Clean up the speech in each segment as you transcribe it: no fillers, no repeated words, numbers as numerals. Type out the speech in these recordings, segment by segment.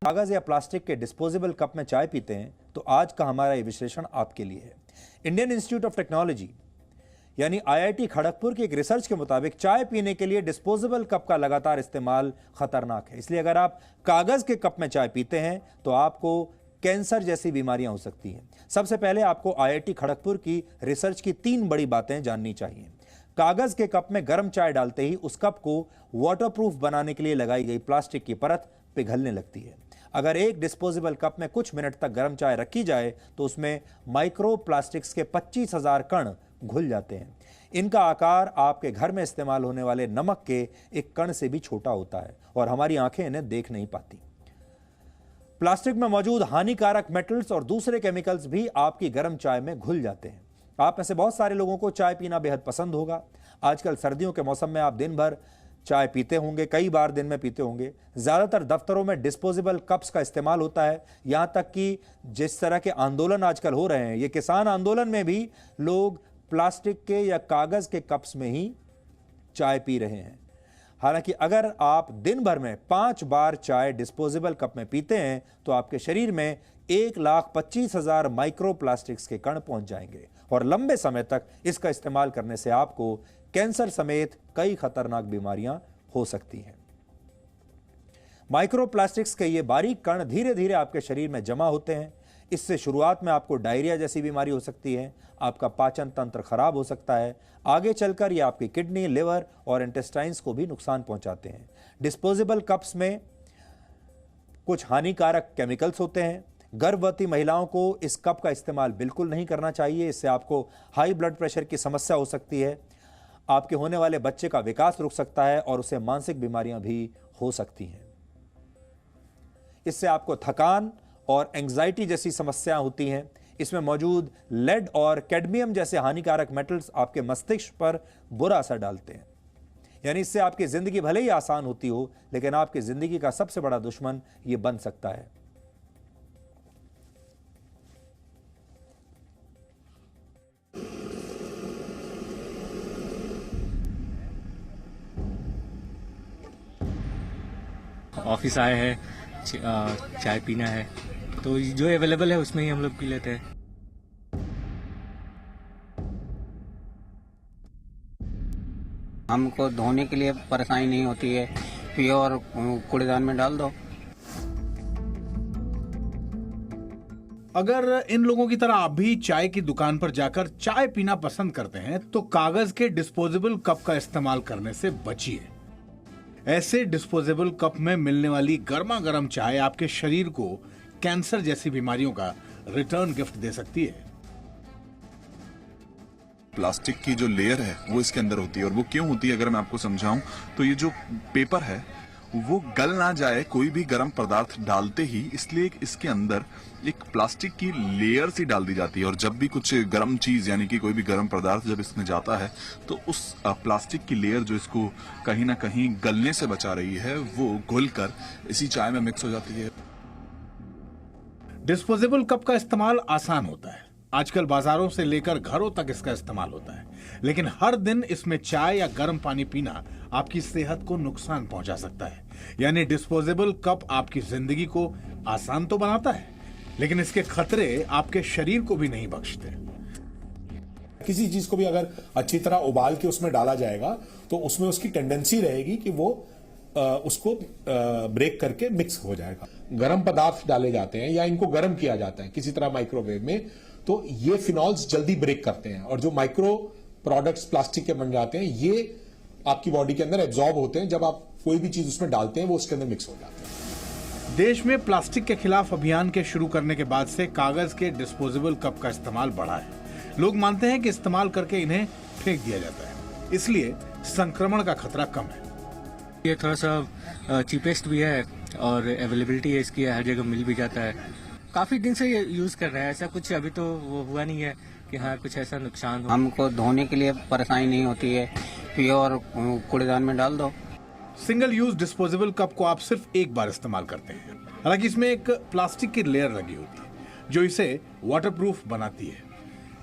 कागज या प्लास्टिक के डिस्पोजेबल कप में चाय पीते हैं तो आज का हमारा ये विश्लेषण आपके लिए है। इंडियन इंस्टीट्यूट ऑफ टेक्नोलॉजी यानी आईआईटी खड़गपुर की एक रिसर्च के मुताबिक चाय पीने के लिए डिस्पोजेबल कप का लगातार इस्तेमाल खतरनाक है। इसलिए अगर आप कागज के कप में चाय पीते हैं तो आपको कैंसर जैसी बीमारियां हो सकती हैं। सबसे पहले आपको आईआईटी खड़गपुर की रिसर्च की 3 बड़ी बातें जाननी चाहिए। कागज के कप में गर्म चाय डालते ही उस कप को वाटरप्रूफ बनाने के लिए लगाई गई प्लास्टिक की परत पिघलने लगती है। अगर एक डिस्पोजेबल कप में कुछ मिनट तक गर्म चाय रखी जाए तो उसमें माइक्रो प्लास्टिक्स के 25,000 कण घुल जाते हैं। इनका आकार आपके घर में इस्तेमाल होने वाले नमक के एक कण से भी छोटा होता है और हमारी आंखें इन्हें देख नहीं पाती। प्लास्टिक में मौजूद हानिकारक मेटल्स और दूसरे केमिकल्स भी आपकी गर्म चाय में घुल जाते हैं। आप में से बहुत सारे लोगों को चाय पीना बेहद पसंद होगा। आजकल सर्दियों के मौसम में आप दिन भर चाय पीते होंगे, कई बार दिन में पीते होंगे। ज्यादातर दफ्तरों में डिस्पोजेबल कप्स का इस्तेमाल होता है। यहां तक कि जिस तरह के आंदोलन आजकल हो रहे हैं, ये किसान आंदोलन में भी लोग प्लास्टिक के या कागज के कप्स में ही चाय पी रहे हैं। हालांकि अगर आप दिन भर में 5 बार चाय डिस्पोजेबल कप में पीते हैं तो आपके शरीर में 1,25,000 माइक्रो प्लास्टिक्स के कण पहुंच जाएंगे और लंबे समय तक इसका इस्तेमाल करने से आपको कैंसर समेत कई खतरनाक बीमारियां हो सकती हैं। माइक्रो प्लास्टिक्स के ये बारीक कण धीरे धीरे आपके शरीर में जमा होते हैं। इससे शुरुआत में आपको डायरिया जैसी बीमारी हो सकती है, आपका पाचन तंत्र खराब हो सकता है। आगे चलकर ये आपकी किडनी, लिवर और इंटेस्टाइन्स को भी नुकसान पहुंचाते हैं। डिस्पोजेबल कप्स में कुछ हानिकारक केमिकल्स होते हैं। गर्भवती महिलाओं को इस कप का इस्तेमाल बिल्कुल नहीं करना चाहिए। इससे आपको हाई ब्लड प्रेशर की समस्या हो सकती है। आपके होने वाले बच्चे का विकास रुक सकता है और उसे मानसिक बीमारियां भी हो सकती हैं। इससे आपको थकान और एंग्जाइटी जैसी समस्याएं होती हैं। इसमें मौजूद लेड और कैडमियम जैसे हानिकारक मेटल्स आपके मस्तिष्क पर बुरा असर डालते हैं। यानी इससे आपकी जिंदगी भले ही आसान होती हो, लेकिन आपकी जिंदगी का सबसे बड़ा दुश्मन यह बन सकता है। ऑफिस आए हैं, चाय पीना है तो जो अवेलेबल है उसमें ही हम लोग पी लेते हैं। हमको धोने के लिए परेशानी नहीं होती है, पियो और कूड़ेदान में डाल दो। अगर इन लोगों की तरह आप भी चाय की दुकान पर जाकर चाय पीना पसंद करते हैं तो कागज के डिस्पोजेबल कप का इस्तेमाल करने से बचिए। ऐसे डिस्पोजेबल कप में मिलने वाली गर्मा गर्म चाय आपके शरीर को कैंसर जैसी बीमारियों का रिटर्न गिफ्ट दे सकती है। प्लास्टिक की जो लेयर है वो इसके अंदर होती है, और वो क्यों होती है अगर मैं आपको समझाऊं तो ये जो पेपर है वो गल ना जाए कोई भी गर्म पदार्थ डालते ही, इसलिए इसके अंदर एक प्लास्टिक की लेयर सी डाल दी जाती है। और जब भी कुछ गर्म चीज यानी कि कोई भी गर्म पदार्थ जब इसमें जाता है तो उस प्लास्टिक की लेयर जो इसको कहीं ना कहीं गलने से बचा रही है वो घुलकर इसी चाय में मिक्स हो जाती है। डिस्पोजेबल कप का इस्तेमाल आसान होता है। आजकल बाजारों से लेकर घरों तक इसका इस्तेमाल होता है, लेकिन हर दिन इसमें चाय या गर्म पानी पीना आपकी सेहत को नुकसान पहुंचा सकता है। यानी डिस्पोजेबल कप आपकी जिंदगी को आसान तो बनाता है, लेकिन इसके खतरे आपके शरीर को भी नहीं बख्शते। किसी चीज को भी अगर अच्छी तरह उबाल के उसमें डाला जाएगा तो उसमें उसकी टेंडेंसी रहेगी कि वो उसको ब्रेक करके मिक्स हो जाएगा। गर्म पदार्थ डाले जाते हैं या इनको गर्म किया जाता है किसी तरह माइक्रोवेव में, तो ये फिनॉल्स जल्दी ब्रेक करते हैं और जो माइक्रो प्रोडक्ट्स प्लास्टिक के बन जाते हैं ये आपकी बॉडी के अंदर एब्जॉर्ब होते हैं। जब आप कोई भी चीज उसमें डालते हैं वो उसके अंदर मिक्स हो जाते हैं। देश में प्लास्टिक के खिलाफ अभियान के शुरू करने के बाद से कागज के डिस्पोजेबल कप का इस्तेमाल बढ़ा है। लोग मानते हैं कि इस्तेमाल करके इन्हें फेंक दिया जाता है, इसलिए संक्रमण का खतरा कम है। ये थोड़ा सा चीपेस्ट भी है और अवेलेबिलिटी है इसकी, हर जगह मिल भी जाता है। काफी दिन से ये यूज कर रहे हैं, ऐसा कुछ अभी तो वो हुआ नहीं है कि हाँ कुछ ऐसा नुकसान हो। हमको धोने के लिए परेशानी नहीं होती है, पियो और कूड़ेदान में डाल दो। सिंगल यूज डिस्पोजेबल कप को आप सिर्फ एक बार इस्तेमाल करते हैं। हालांकि इसमें एक प्लास्टिक की लेयर लगी होती है जो इसे वाटरप्रूफ बनाती है।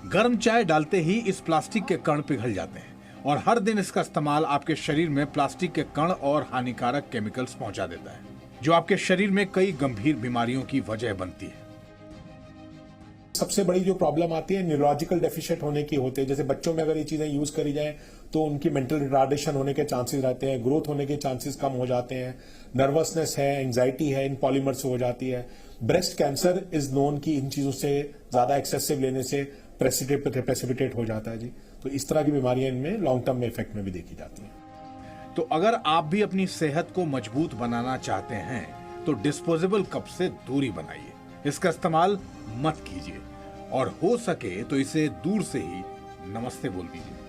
गर्म चाय डालते ही इस प्लास्टिक के कण पिघल जाते हैं और हर दिन इसका इस्तेमाल आपके शरीर में प्लास्टिक के कण और हानिकारक केमिकल्स पहुंचा देता है, जो आपके शरीर में कई गंभीर बीमारियों की वजह बनती है। सबसे बड़ी जो प्रॉब्लम आती है न्यूरोलॉजिकल डेफिशिएंट होने की होते हैं। जैसे बच्चों में अगर ये चीजें यूज करी जाए तो उनकी मेंटल रिटार्डेशन होने के चांसेस रहते हैं, ग्रोथ होने के चांसेस कम हो जाते हैं, नर्वसनेस है, एंजाइटी है, इन पॉलीमर से हो जाती है। ब्रेस्ट कैंसर इज नोन कि इन चीजों से ज्यादा एक्सेसिव लेने से प्रेसिपिटेट हो जाता है जी। तो इस तरह की बीमारियां इनमें लॉन्ग टर्म में इफेक्ट में भी देखी जाती हैं। तो अगर आप भी अपनी सेहत को मजबूत बनाना चाहते हैं तो डिस्पोजेबल कप से दूरी बनाइए, इसका इस्तेमाल मत कीजिए और हो सके तो इसे दूर से ही नमस्ते बोल दीजिए।